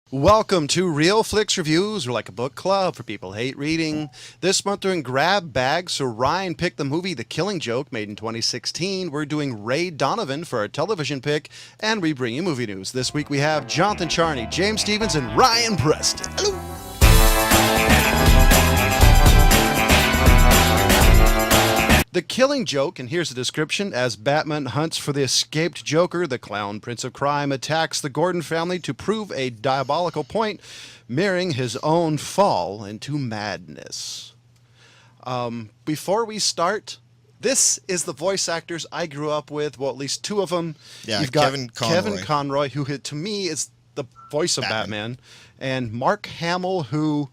Welcome to Real Flix Reviews. We're like a book club for people who hate reading. This month we're doing Grab Bag. So Ryan picked the movie The Killing Joke, made in 2016. We're doing Ray Donovan for our television pick, and we bring you movie news. This week we have Jonathan Charney, James Stevens, and Ryan Preston. Hello. The Killing Joke, and here's the description. As Batman hunts for the escaped Joker, the clown prince of crime attacks the Gordon family to prove a diabolical point, mirroring his own fall into madness. Before we start, this is the voice actors I grew up with, well, at least two of them. Yeah, You've got Kevin Conroy, who to me is the voice of Batman, and Mark Hamill, who...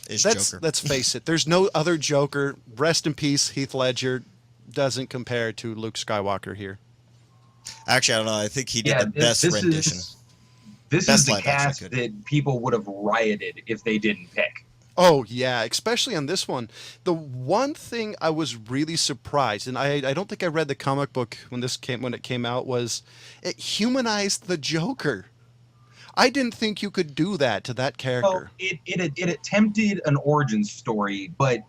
Joker. Let's face it, there's no other Joker. Rest in peace, Heath Ledger. Doesn't compare to Luke Skywalker here. Actually, I don't know. I think he did the best rendition. This is the cast that people would have rioted if they didn't pick. Oh, yeah, especially on this one. The one thing I was really surprised, and I don't think I read the comic book when it came out, was it humanized the Joker. I didn't think you could do that to that character. Well, it attempted an origin story, but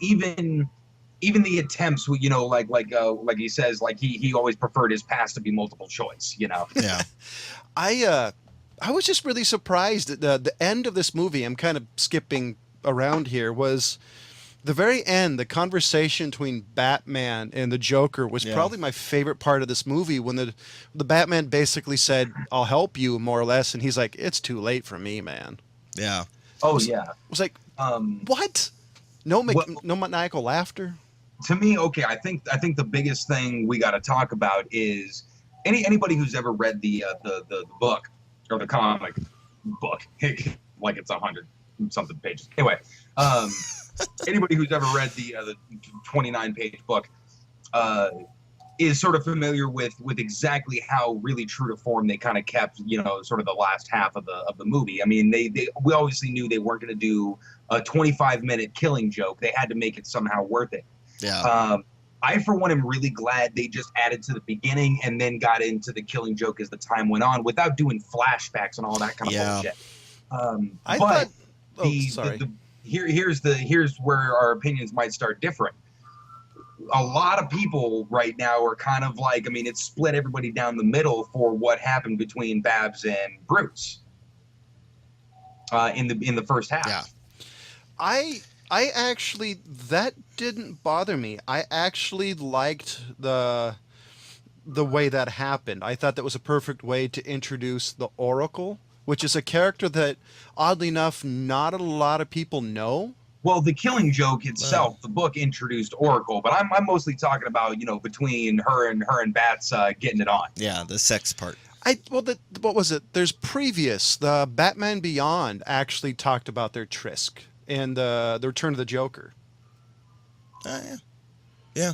even the attempts, you know, like he says, like he always preferred his past to be multiple choice, you know. Yeah. I was just really surprised at the end of this movie. I'm kind of skipping around here. Was the very end, the conversation between Batman and the Joker was probably my favorite part of this movie, when the Batman basically said, "I'll help you," more or less, and he's like, "It's too late for me, man." Yeah. It was like, what? No maniacal laughter. To me, okay, I think the biggest thing we got to talk about is anybody who's ever read the book or the comic book, like it's 100 something pages. Anyway, anybody who's ever read the 29-page book is sort of familiar with exactly how really true to form they kind of kept, you know, sort of the last half of the movie. I mean, we obviously knew they weren't going to do a 25-minute Killing Joke. They had to make it somehow worth it. Yeah. I, for one, am really glad they just added to the beginning and then got into the Killing Joke as the time went on, without doing flashbacks and all that kind of bullshit. Here's where our opinions might start different. A lot of people right now are kind of like, I mean, it's split everybody down the middle for what happened between Babs and Bruce in the first half. Yeah. I actually, that didn't bother me. I actually liked the way that happened. I thought that was a perfect way to introduce the Oracle, which is a character that, oddly enough, not a lot of people know. Well, the Killing Joke itself, the book introduced Oracle, but I'm mostly talking about, you know, between her and Bats getting it on. Yeah, the sex part. What was it? There's previous. The Batman Beyond actually talked about their tryst and the return of the Joker. Yeah.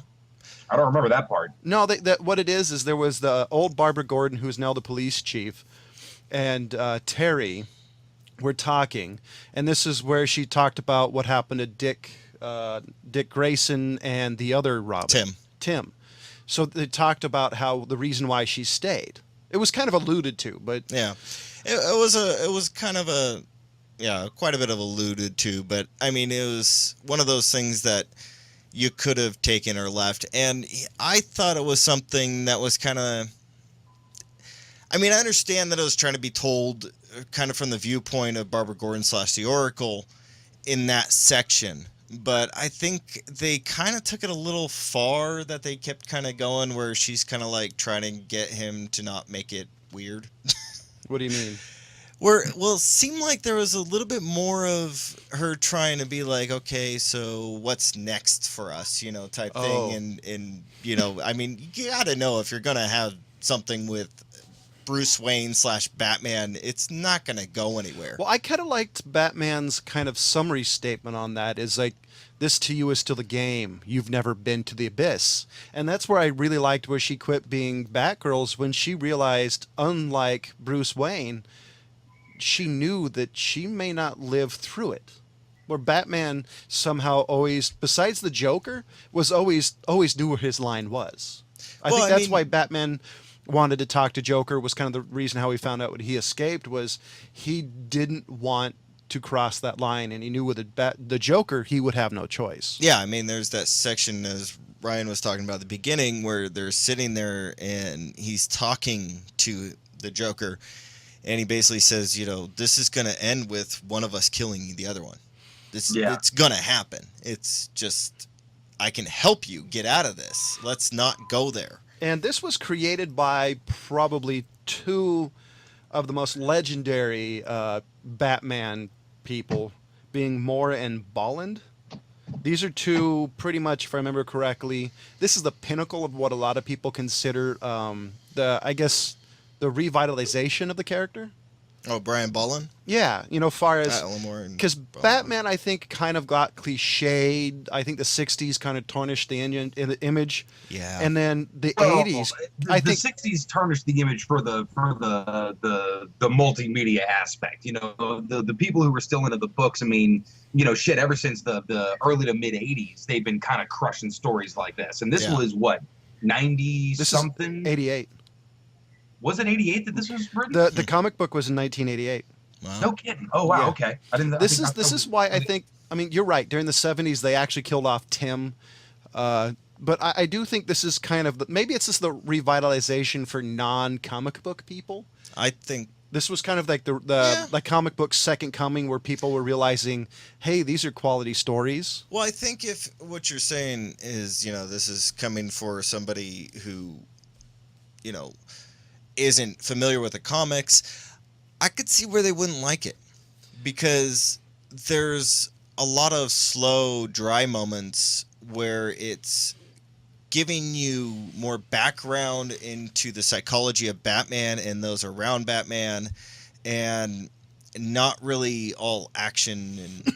I don't remember that part. No, what it is there was the old Barbara Gordon, who's now the police chief, and Terry were talking, and this is where she talked about what happened to Dick Grayson and the other Robin. Tim. So they talked about how the reason why she stayed. It was kind of alluded to, but yeah, it was kind of quite a bit of alluded to, but I mean, it was one of those things that you could have taken or left, and I thought it was something that was kind of, I mean, I understand that it was trying to be told kind of from the viewpoint of Barbara Gordon / the Oracle in that section, but I think they kind of took it a little far, that they kept kind of going where she's kind of like trying to get him to not make it weird. What do you mean? Well, it seemed like there was a little bit more of her trying to be like, okay, so what's next for us, you know, type thing. And you know, I mean, you got to know if you're going to have something with Bruce Wayne / Batman, it's not going to go anywhere. Well, I kind of liked Batman's kind of summary statement on that, is like, this to you is still the game. You've never been to the abyss. And that's where I really liked where she quit being Batgirl, when she realized, unlike Bruce Wayne, she knew that she may not live through it. Where Batman somehow always, besides the Joker, was always knew where his line was. I think that's why Batman wanted to talk to Joker was kind of the reason how he found out what he escaped was he didn't want to cross that line, and he knew with the Joker he would have no choice. Yeah, I mean, there's that section as Ryan was talking about at the beginning where they're sitting there and he's talking to the Joker, and he basically says, this is going to end with one of us killing the other one. It's going to happen. It's just, I can help you get out of this. Let's not go there. And this was created by probably two of the most legendary Batman people, being Moore and Bolland. These are two pretty much, if I remember correctly, this is the pinnacle of what a lot of people consider the revitalization of the character. Oh, Brian Bolland? Yeah, far as... Because Bolland. Batman, I think, kind of got cliched. I think the 60s kind of tarnished the image. Yeah. And then the 80s... The 60s tarnished the image for the multimedia aspect. The people who were still into the books, I mean, ever since the early to mid 80s, they've been kind of crushing stories like this. And this was, what, 90-something? 88. Was it 88 that this was written? The comic book was in 1988. Wow. No kidding. Oh, wow, Yeah. okay. I didn't. This is why I think, you're right. During the 70s, they actually killed off Tim. But I do think this is kind of, maybe it's just the revitalization for non-comic book people. I think this was kind of like the comic book second coming, where people were realizing, hey, these are quality stories. Well, I think if what you're saying is, this is coming for somebody who, isn't familiar with the comics, I could see where they wouldn't like it, because there's a lot of slow, dry moments where it's giving you more background into the psychology of Batman and those around Batman, and not really all action and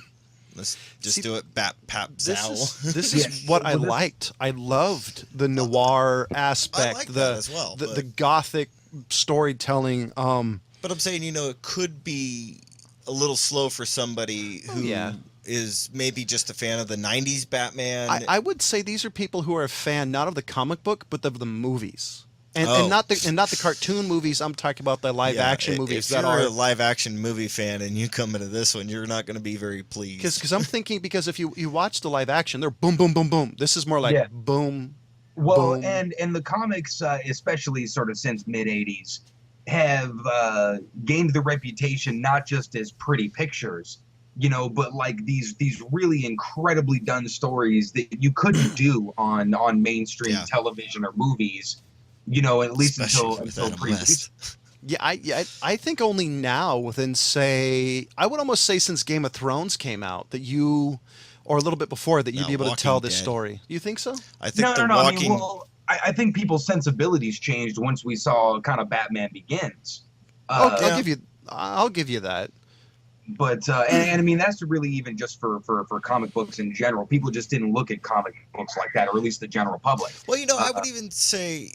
let's just do it This is what I liked. I loved the noir aspect, I like that as well, the gothic storytelling. But I'm saying, it could be a little slow for somebody who is maybe just a fan of the 90s Batman. I would say these are people who are a fan not of the comic book but of the movies. And not the cartoon movies. I'm talking about the live action movies. If you're a live action movie fan and you come into this one, you're not going to be very pleased. Because I'm thinking, because if you watch the live action, they're boom, boom, boom, boom. This is more like boom. Well, boom. and the comics, especially sort of since mid 80s, have gained the reputation not just as pretty pictures, but like these really incredibly done stories that you couldn't do on mainstream television or movies. At least until pre-release. Yeah, I think only now, within, say, I would almost say since Game of Thrones came out, that you, or a little bit before, that you'd be able to tell this story. You think so? I think no. I think people's sensibilities changed once we saw kind of Batman Begins. I'll give you that. But and I mean, that's really even just for comic books in general. People just didn't look at comic books like that, or at least the general public. Well, I would even say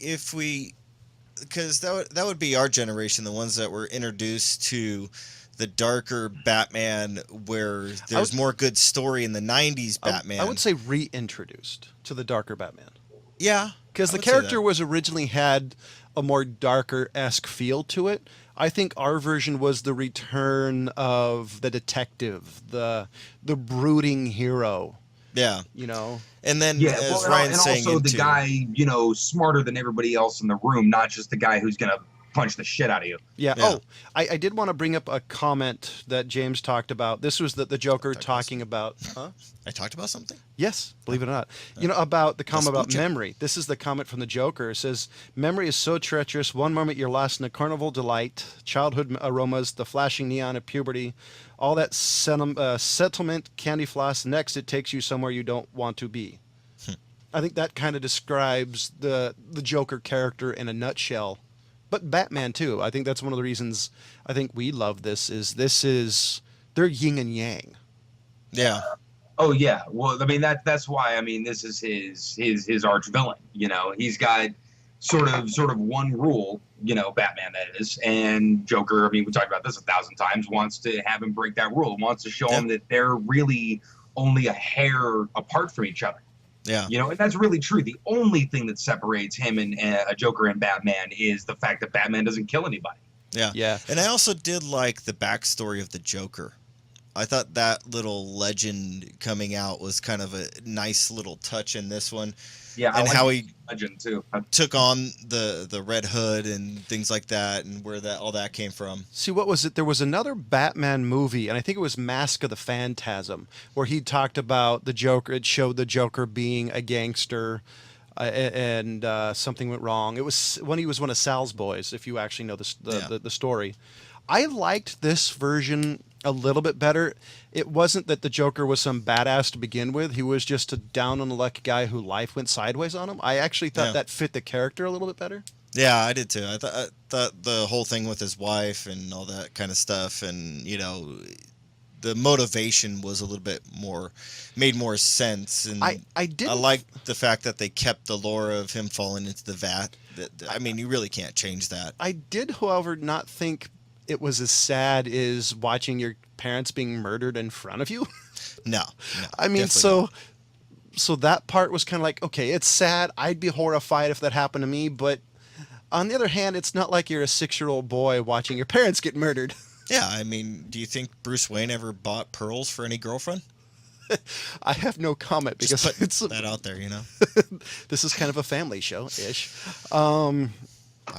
because that would be our generation, the ones that were introduced to the darker Batman, where there's more good story in the 90s Batman. I would say reintroduced to the darker Batman. Yeah. Because the character was originally had a more darker-esque feel to it. I think our version was the return of the detective, the brooding hero. Yeah. And then, as Ryan's saying, also the guy, smarter than everybody else in the room, not just the guy who's going to punch the shit out of you. Yeah. Oh, I did want to bring up a comment that James talked about. This was the Joker talking about. Huh? I talked about something? Yes, believe it or not. About the comment about memory. This is the comment from the Joker. It says, memory is so treacherous. One moment you're lost in a carnival delight, childhood aromas, the flashing neon of puberty, all that settlement, candy floss. Next, it takes you somewhere you don't want to be. I think that kind of describes the Joker character in a nutshell. But Batman, too. I think that's one of the reasons I think we love this is they're yin and yang. Yeah. Oh yeah. Well, I mean that's why. I mean, this is his arch villain. He's got sort of one rule. Batman, that is, and Joker. I mean, we talked about this 1,000 times. Wants to have him break that rule. Wants to show him that they're really only a hair apart from each other. Yeah. You know, and that's really true. The only thing that separates him and a Joker and Batman is the fact that Batman doesn't kill anybody. Yeah. Yeah. And I also did like the backstory of the Joker. I thought that little legend coming out was kind of a nice little touch in this one. Yeah, And I like how he legend too. took on the Red Hood and things like that, and where that all that came from. See, what was it? There was another Batman movie, and I think it was Mask of the Phantasm, where he talked about the Joker. It showed the Joker being a gangster, and something went wrong. It was when he was one of Sal's boys, if you actually know the story. I liked this version a little bit better. It wasn't that the Joker was some badass to begin with. He was just a down-on-the-luck guy who life went sideways on him. I actually thought that fit the character a little bit better. Yeah, I did too. I thought the whole thing with his wife and all that kind of stuff, and the motivation was a little bit more, made more sense. And I liked the fact that they kept the lore of him falling into the vat. I mean, you really can't change that. I did, however, not think it was as sad as watching your parents being murdered in front of you. No, I mean, so that part was kind of like, okay, it's sad. I'd be horrified if that happened to me, but on the other hand, it's not like you're a 6-year-old boy watching your parents get murdered. Yeah, I mean, do you think Bruce Wayne ever bought pearls for any girlfriend? I have no comment because Just put it's that out there, this is kind of a family show-ish. I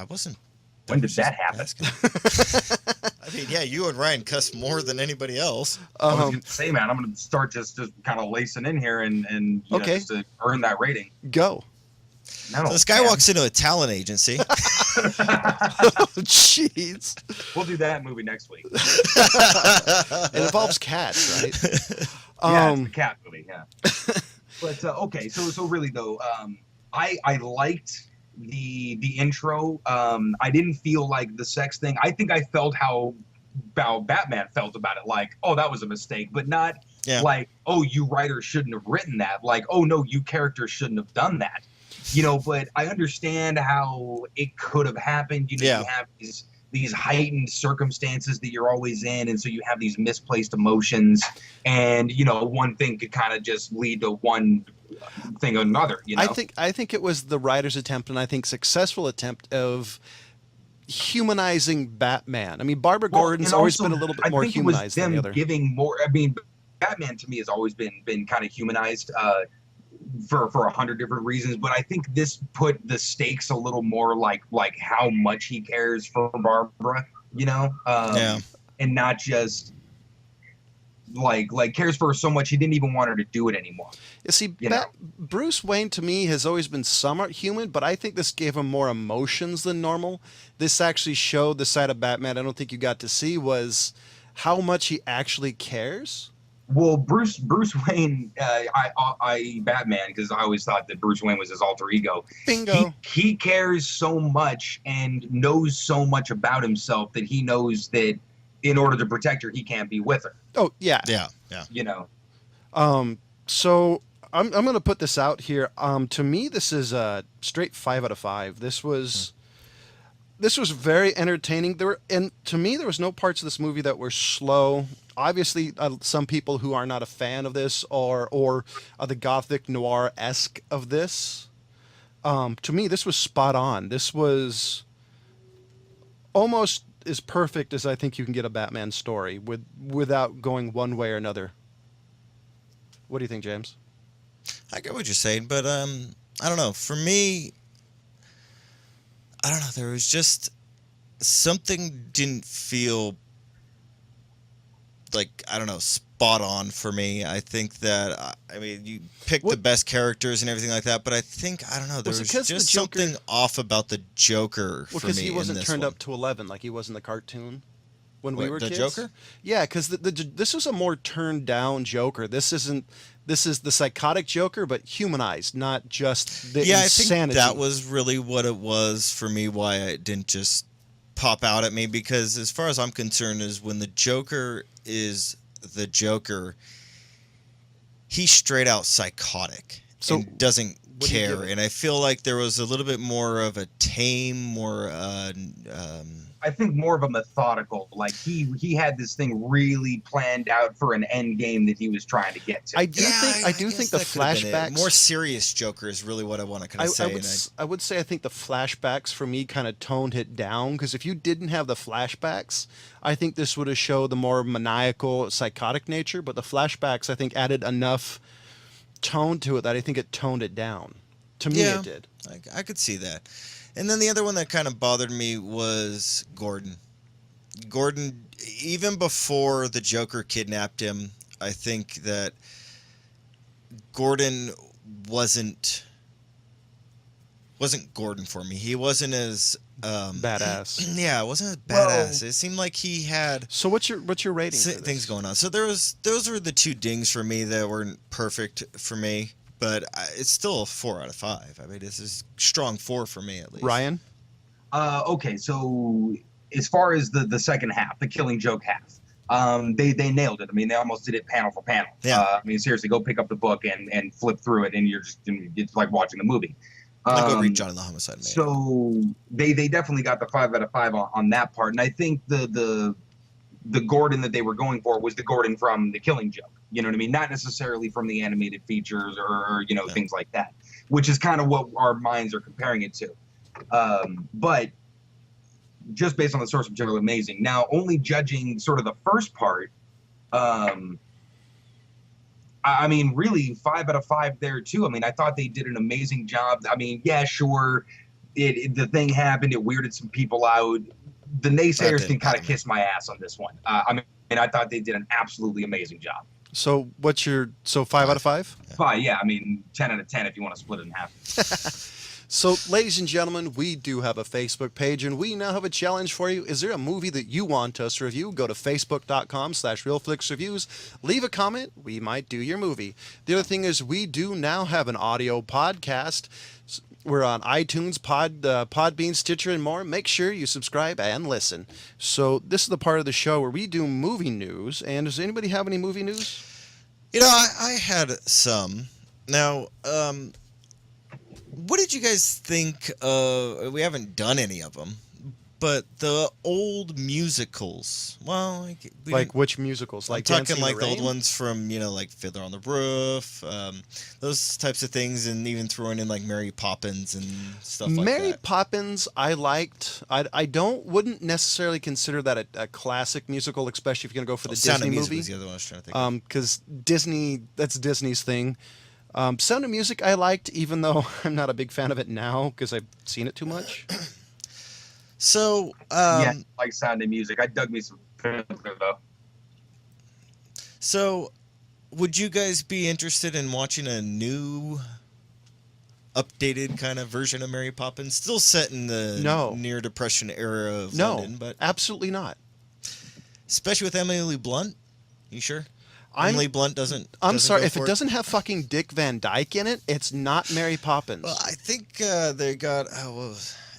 wasn't. When did that happen? I mean, yeah, you and Ryan cuss more than anybody else. I was gonna say, man, I'm gonna start just kind of lacing in here and you know, just to earn that rating. Go. No, So this guy walks into a talent agency. Jeez. We'll do that movie next week. It involves cats, right? Yeah, it's the cat movie. Yeah. But okay, so really though, I liked the intro. I didn't feel like the sex thing. I think I felt how Batman felt about it. Like, oh, that was a mistake, but not like, oh, you writer shouldn't have written that. Like, oh no, you character shouldn't have done that. But I understand how it could have happened. You have these heightened circumstances that you're always in, and so you have these misplaced emotions, and one thing could kind of just lead to one thing or another. I think it was the writer's attempt, and I think successful attempt of humanizing Batman. I mean, Barbara Gordon's always been a little bit more humanized than the other. Giving more. I mean, Batman to me has always been kind of humanized. For 100 different reasons, but I think this put the stakes a little more like how much he cares for Barbara, and not just like cares for her so much he didn't even want her to do it anymore. You see, Bruce Wayne to me has always been somewhat human, but I think this gave him more emotions than normal. This actually showed the side of Batman I don't think you got to see, was how much he actually cares. Well, Bruce Wayne, I Batman, because I always thought that Bruce Wayne was his alter ego. Bingo. He cares so much and knows so much about himself that he knows that in order to protect her, he can't be with her. Oh yeah. So I'm going to put this out here. To me, this is a straight 5 out of 5. This was very entertaining. To me, there was no parts of this movie that were slow. Obviously, some people who are not a fan of this or the gothic noir-esque of this, to me, this was spot on. This was almost as perfect as I think you can get a Batman story without going one way or another. What do you think, James? I get what you're saying, but I don't know. For me, I don't know. There was just something didn't feel like, I don't know, spot on for me. I think that, I mean, you pick the best characters and everything like that, but I think, I don't know, there was just something off about the Joker for me. Because he wasn't turned up to 11 like he was in the cartoon when we were kids. The Joker? Yeah, because this was a more turned down Joker. This is the psychotic Joker, but humanized, not just the insanity. I think that was really what it was for me, why it didn't just pop out at me, because as far as I'm concerned is when the Joker is the Joker, he's straight out psychotic and doesn't care. And I feel like there was a little bit more of a tame, more I think more of a methodical. Like he had this thing really planned out for an end game that he was trying to get to. I do think the flashbacks, more serious Joker is really what I want to kind of say. I would say I think the flashbacks for me kind of toned it down, because if you didn't have the flashbacks, I think this would have showed the more maniacal, psychotic nature. But the flashbacks, I think, added enough tone to it that I think it toned it down. To me, it did. I could see that. And then the other one that kind of bothered me was Gordon. Gordon, even before the Joker kidnapped him, I think that Gordon wasn't Gordon for me. He wasn't as badass. Yeah, it wasn't as badass. It seemed like he had. So what's your rating? Things going on. So those were the two dings for me that weren't perfect for me. But it's still a 4 out of 5. I mean, this is strong 4 for me at least. Ryan? Okay, so as far as the second half, the Killing Joke half, they nailed it. I mean, they almost did it panel for panel. Yeah. I mean, seriously, go pick up the book and flip through it, and it's like watching the movie. Go read Johnny the Homicide Man. So they definitely got the 5 out of 5 on that part, and I think the Gordon that they were going for was the Gordon from the Killing Joke. You know what I mean? Not necessarily from the animated features or things like that, which is kind of what our minds are comparing it to. But just based on the source material, amazing. Now, only judging sort of the first part, I mean, really 5 out of 5 there too. I mean, I thought they did an amazing job. I mean, yeah, sure, the thing happened. It weirded some people out. The naysayers can kind of kiss my ass on this one. I mean, I thought they did an absolutely amazing job. So 5 out of 5? 5, yeah. I mean, 10 out of 10 if you want to split it in half. So, ladies and gentlemen, we do have a Facebook page, and we now have a challenge for you. Is there a movie that you want us to review? Go to facebook.com/RealFlixReviews. Leave a comment. We might do your movie. The other thing is we do now have an audio podcast. We're on iTunes, Podbean, Stitcher, and more. Make sure you subscribe and listen. So this is the part of the show where we do movie news. And does anybody have any movie news? I had some. Now, what did you guys think of? We haven't done any of them, but the old musicals. Well, like which musicals? I'm talking like the old ones from like Fiddler on the Roof, those types of things, and even throwing in like Mary Poppins and stuff like that. Mary Poppins, I liked. I wouldn't necessarily consider that a classic musical, especially if you're gonna go for the Disney movie. Was the other one I was trying to think of. Because Disney, that's Disney's thing. Sound of Music I liked, even though I'm not a big fan of it now because I've seen it too much. So, yeah, like Sound of Music. I dug me some Fiddler, though. So, would you guys be interested in watching a new, updated kind of version of Mary Poppins? Still set in the near Depression era of London, but absolutely not. Especially with Emily Blunt. You sure? Emily Blunt doesn't. I'm sorry, if it doesn't have fucking Dick Van Dyke in it, it's not Mary Poppins. Well, I think they got. I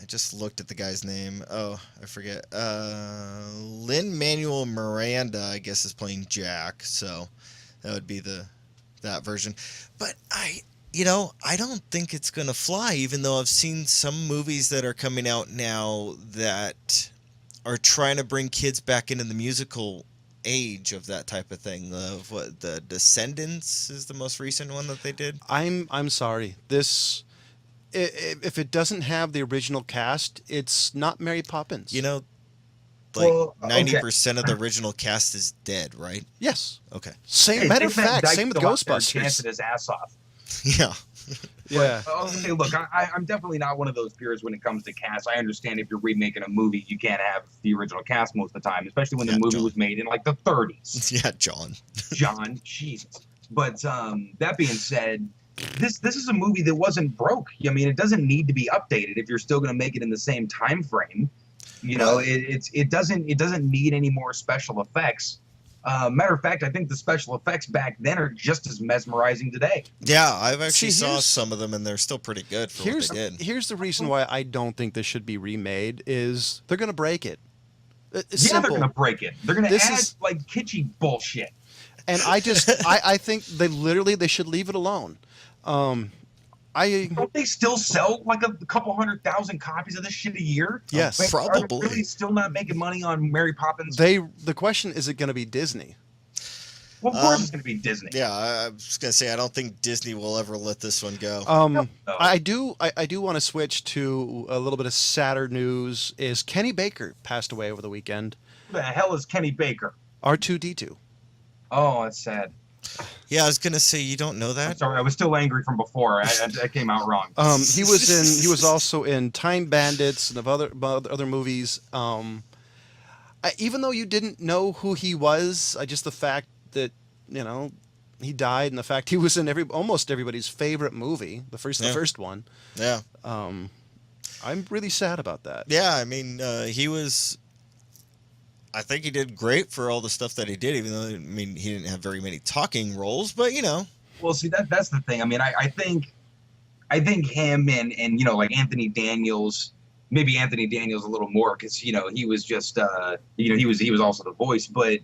just looked at the guy's name. Oh, I forget. Lin-Manuel Miranda, I guess, is playing Jack. So that would be that version. But I don't think it's gonna fly. Even though I've seen some movies that are coming out now that are trying to bring kids back into the musical age of that type of thing. The Descendants is the most recent one that they did. I'm sorry. This. If it doesn't have the original cast, it's not Mary Poppins. 90% of the original cast is dead, right? Yes. Okay. Matter of fact, same with Ghostbusters. Dancing his ass off. Yeah. Yeah. Okay, look, I'm definitely not one of those purists when it comes to cast. I understand if you're remaking a movie, you can't have the original cast most of the time, especially when the movie was made in like the 30s. Yeah, John, Jesus. But that being said, this is a movie that wasn't broke. I mean, it doesn't need to be updated if you're still going to make it in the same time frame. It doesn't need any more special effects. Matter of fact, I think the special effects back then are just as mesmerizing today. Yeah, I've actually saw some of them, and they're still pretty good for what they did. Here's the reason why I don't think this should be remade is they're going to break it. They're going to break it. They're going to add like kitschy bullshit. And I think they should leave it alone. Don't they still sell like a couple 100,000 copies of this shit a year? Yes. Like, are they Probably. really still not making money on Mary Poppins? The question, is it going to be Disney? Well, of course it's going to be Disney. Yeah, I was gonna say I don't think Disney will ever let this one go. No. I do want to switch to a little bit of sadder news. Is Kenny Baker passed away over the weekend? Who the hell is Kenny Baker? R2D2. Oh, that's sad. Yeah, I was gonna say you don't know I'm that. sorry, I was still angry from before. I came out wrong. He was also in Time Bandits and of other movies. Even though you didn't know who he was, just the fact that he died, and the fact he was in almost everybody's favorite movie, the first one. Yeah. I'm really sad about that. Yeah, I mean, he was. I think he did great for all the stuff that he did, even though he didn't have very many talking roles. But Well, see that's the thing. I mean, I think him and like Anthony Daniels, maybe Anthony Daniels a little more because he was just he was also the voice, but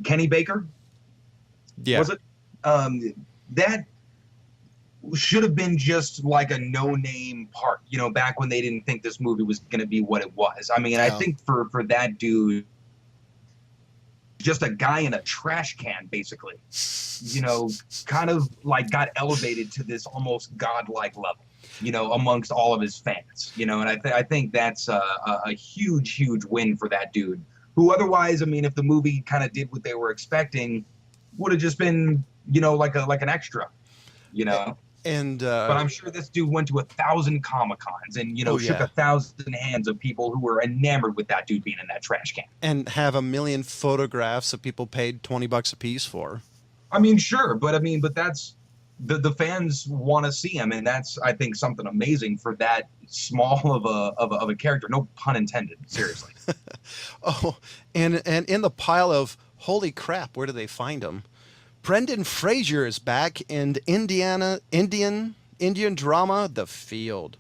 Kenny Baker, Yeah. was it that should have been just like a no-name part, back when they didn't think this movie was going to be what it was. I mean, Yeah. I think for that dude, just a guy in a trash can, basically, kind of like got elevated to this almost godlike level, amongst all of his fans, and I think that's a huge, huge win for that dude, who otherwise, I mean, if the movie kind of did what they were expecting, would have just been, like an extra, And But I'm sure this dude went to 1,000 Comic-Cons and, Oh, shook yeah. 1,000 hands of people who were enamored with that dude being in that trash can. and have a million photographs that people paid $20 a piece for. I mean, sure, but that's the fans want to see him, and that's, I think, something amazing for that small of a character. No pun intended. Seriously. Oh, and in the pile of holy crap, where do they find him? Brendan Fraser is back in Indian drama The Field.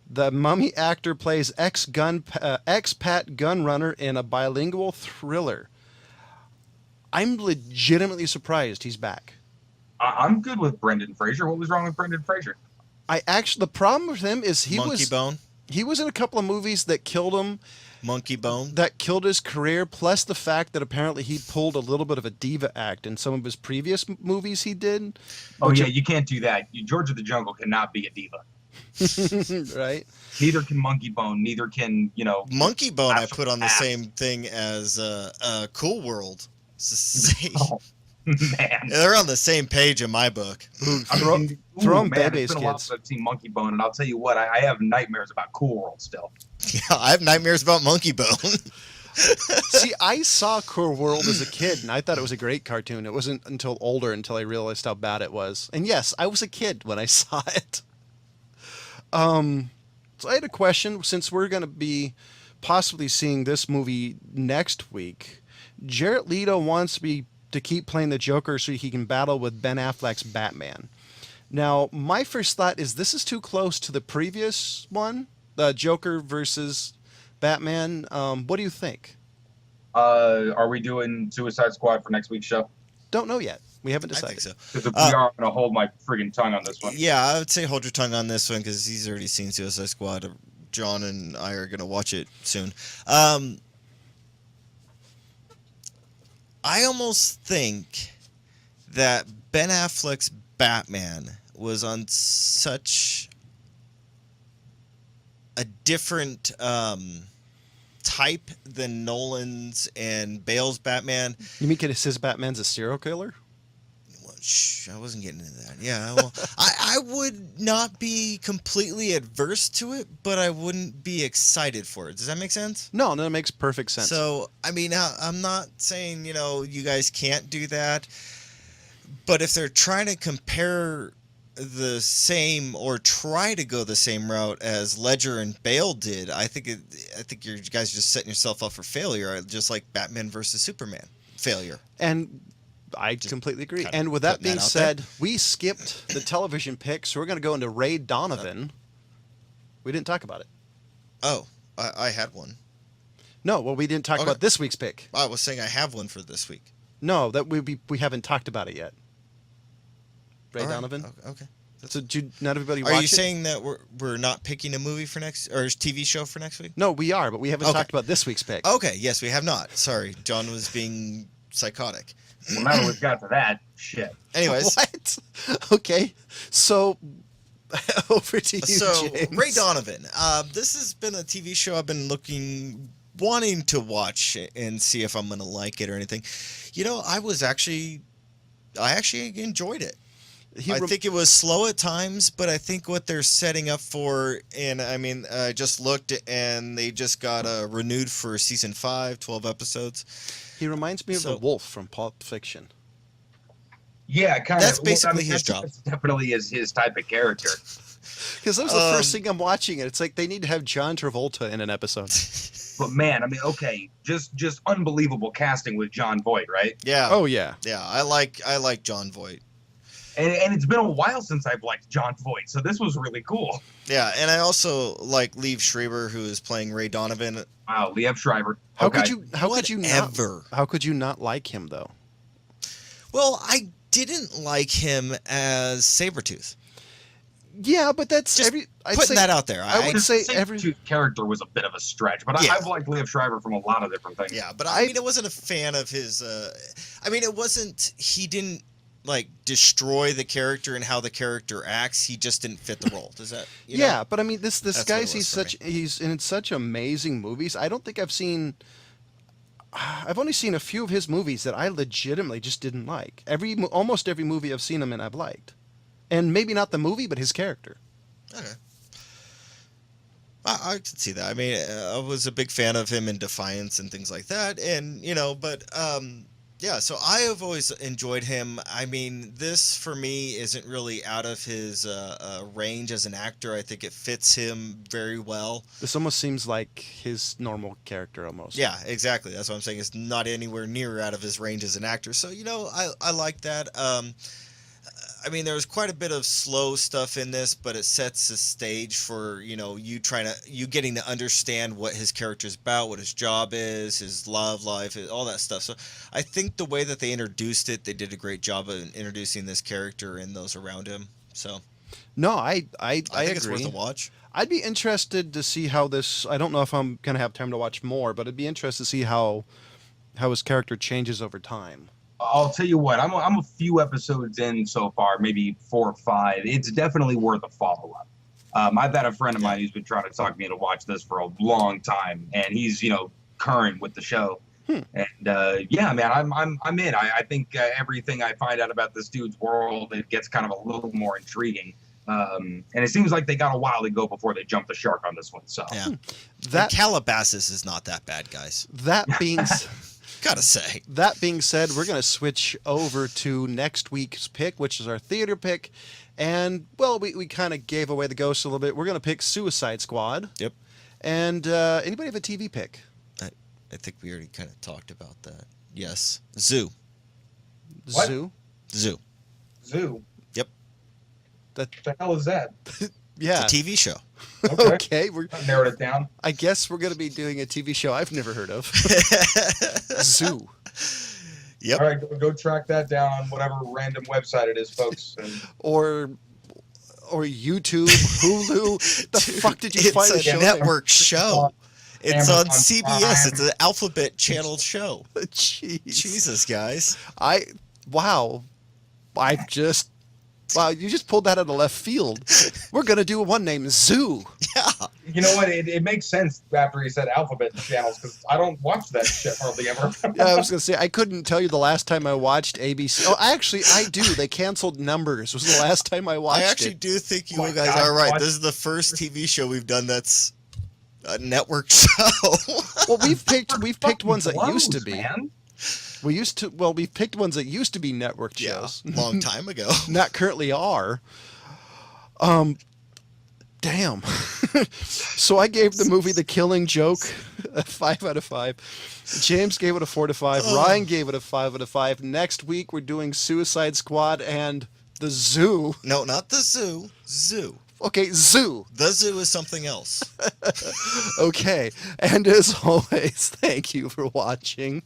The mummy actor plays expat gun runner in a bilingual thriller. I'm legitimately surprised he's back. I'm good with Brendan Fraser. What was wrong with Brendan Fraser? The problem with him is he was in a couple of movies that killed him. Monkey Bone. That killed his career, plus the fact that apparently he pulled a little bit of a diva act in some of his previous movies he did. Oh, yeah, you can't do that. George of the Jungle cannot be a diva. Right? Neither can Monkey Bone. Neither can, Monkey Bone I Actual put on the ass. same thing as Cool World. It's the same. Oh, man. They're on the same page in my book. Throw 'em man, baby it's been a while kids. since I've seen Monkey Bone, and I'll tell you what, I have nightmares about Cool World still. Yeah, I have nightmares about Monkey Bone. See, I saw Cool World as a kid, and I thought it was a great cartoon. It wasn't until I realized how bad it was. And yes, I was a kid when I saw it. So I had a question, since we're going to be possibly seeing this movie next week. Jared Leto wants me to keep playing the Joker so he can battle with Ben Affleck's Batman. Now, my first thought is this is too close to the previous one, the Joker versus Batman. What do you think? Are we doing Suicide Squad for next week's show? Don't know yet. We haven't I decided. think so. Because we are going to hold my friggin' tongue on this one. Yeah, I would say hold your tongue on this one because he's already seen Suicide Squad. John and I are going to watch it soon. I almost think that Ben Affleck's Batman was on such a different type than Nolan's and Bale's Batman. You mean his Batman's a serial killer? Well, shh, I wasn't getting into that. Yeah, well, I would not be completely adverse to it, but I wouldn't be excited for it. Does that make sense? No, that makes perfect sense. So, I mean, I'm not saying, you guys can't do that, but if they're trying to compare the same or try to go the same route as Ledger and Bale did, I think you guys are just setting yourself up for failure, just like Batman versus Superman failure. And I completely agree. kinda And with that putting being that out said, we skipped the television pick, so we're going to go into Ray Donovan. We didn't talk about it. Oh, I had one. No, well, we didn't talk Okay. about this week's pick. I was saying I have one for this week. No, that we haven't talked about it yet. Ray All right. Donovan. Okay. So not everybody Are watch you it? saying that we're not picking a movie for next or a TV show for next week? No, we are, but we haven't Okay. talked about this week's pick. Okay, yes, we have not. Sorry, John was being psychotic. Well, now that we've got to that, shit. Anyways, What? Okay, so over to you, so James. Ray Donovan. This has been a TV show I've been wanting to watch and see if I'm gonna like it or anything. You know, I actually enjoyed it. I think it was slow at times, but I think what they're setting up for, and I mean, I just looked and they just got renewed for season 5, 12 episodes. He reminds me of the wolf from Pulp Fiction. Yeah, kind of. That's basically his job. That's definitely his type of character. Because that was the first thing I'm watching, and it's like they need to have John Travolta in an episode. But man, I mean, okay, just unbelievable casting with John Voight, right? Yeah. Oh yeah. Yeah, I like John Voight. And it's been a while since I've liked John Voight, so this was really cool. Yeah, and I also like Liev Schreiber, who is playing Ray Donovan. Wow, Liev Schreiber. How Okay. could you not like him though? Well, I didn't like him as Sabretooth. Yeah, but that's Just putting that out there. I would say every Sabretooth character was a bit of a stretch, but Yeah. I've liked Liev Schreiber from a lot of different things. Yeah, but I mean, I wasn't a fan of his. I mean, it wasn't. He didn't like destroy the character and how the character acts. He just didn't fit the role. Does that? You yeah, know? but I mean, this That's guy, what it was for he's in such amazing movies. I don't think I've seen. I've only seen a few of his movies that I legitimately just didn't like. Almost every movie I've seen him in, I've liked, and maybe not the movie, but his character. Okay. I can see that. I mean, I was a big fan of him in Defiance and things like that, and you know, but yeah. So I have always enjoyed him. I mean, this for me isn't really out of his range as an actor. I think it fits him very well. This almost seems like his normal character, almost. Yeah, exactly. That's what I'm saying. It's not anywhere near out of his range as an actor. So you know, I like that. I mean, there's quite a bit of slow stuff in this, but it sets the stage for, you know, you getting to understand what his character's about, what his job is, his love life, all that stuff. So I think the way that they introduced it, they did a great job of introducing this character and those around him. So No, I think agree. it's worth a watch. I'd be interested to see how this. I don't know if I'm gonna have time to watch more, but I'd be interested to see how his character changes over time. I'll tell you what, I'm a few episodes in so far, maybe 4 or 5. It's definitely worth a follow-up. I've had a friend of mine who's been trying to talk me into watch this for a long time, and he's, you know, current with the show. And yeah, man, I'm in. I think everything I find out about this dude's world, it gets kind of a little more intriguing. And it seems like they got a while to go before they jump the shark on this one. So Yeah. That Calabasas is not that bad, guys. that being Gotta say. that being said, we're gonna switch over to next week's pick, which is our theater pick. And well, we kind of gave away the ghost a little bit. We're gonna pick Suicide Squad. Yep. And anybody have a TV pick? I think we already kind of talked about that. Yes. Zoo. What? Zoo. Zoo. Zoo. Yep. That What the hell is that? yeah. It's a TV show. Okay, I narrowed it down. I guess we're gonna be doing a TV show I've never heard of. Zoo. Yep. All right, go track that down on whatever random website it is, folks. And Or YouTube, Hulu. The fuck did you find a It's a show? network show. It's on Amazon CBS. Prime. It's an alphabet channel show. Jeez. Jesus, guys. Wow. Wow, you just pulled that out of left field. We're gonna do one named Zoo. Yeah. you know what? It makes sense after he said alphabet channels because I don't watch that shit hardly ever. Yeah, I was gonna say I couldn't tell you the last time I watched ABC. Oh, actually, I do. They canceled Numbers. Was the last time I watched I actually it. do think you Oh my guys God, are right. what? This is the first TV show we've done that's a network show. Well, we've picked ones that Blows, used to be. Man. We've picked ones that used to be network Yeah, shows. long time ago. Not currently are. Damn. So I gave the movie The Killing Joke a 5 out of 5. James gave it a 4 out of 5. Ryan gave it a 5 out of 5. Next week we're doing Suicide Squad and The Zoo. No, not the zoo. Zoo. Okay, Zoo. The zoo is something else. Okay. And as always, thank you for watching.